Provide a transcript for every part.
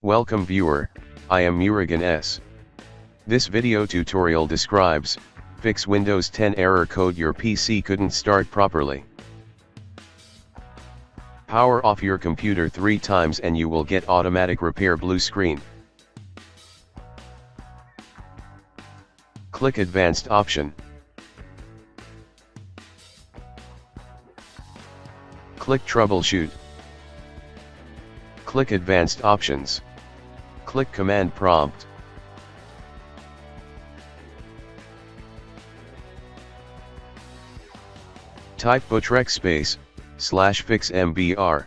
Welcome viewer, I am Murugan S. This video tutorial describes, fix Windows 10 error code your PC couldn't start properly. Power off your computer 3 times and you will get automatic repair blue screen. Click Advanced option. Click Troubleshoot. Click Advanced options. Click Command Prompt. Type bootrec /fixmbr.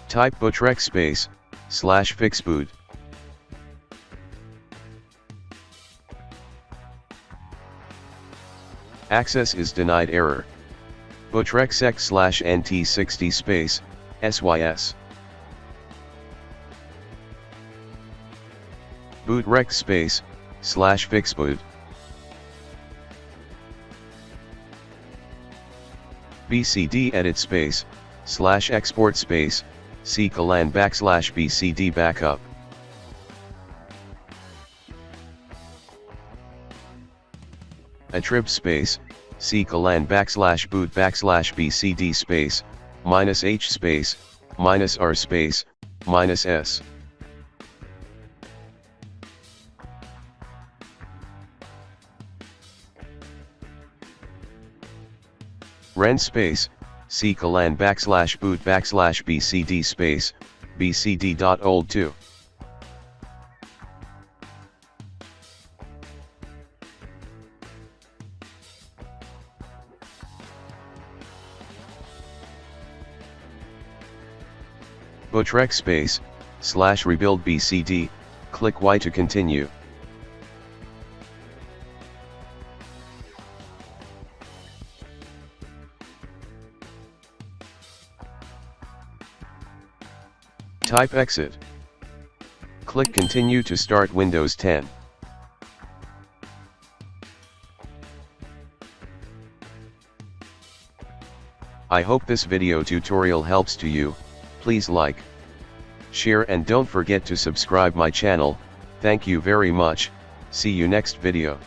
Type bootrec /fixboot. Access is denied error. Bootrec /nt60 SYS. Bootrec /fixboot. bcdedit /export /c:\bcdbackup. Attrib /c:\boot /bcd -h -r -s. Ren /c:\boot /bcd bcd.old2. Bootrec /rebuildbcd, click Y to continue. Type exit. Click Continue to start Windows 10. I hope this video tutorial helps to you. Please like, share and don't forget to subscribe my channel. Thank you very much. See you next video.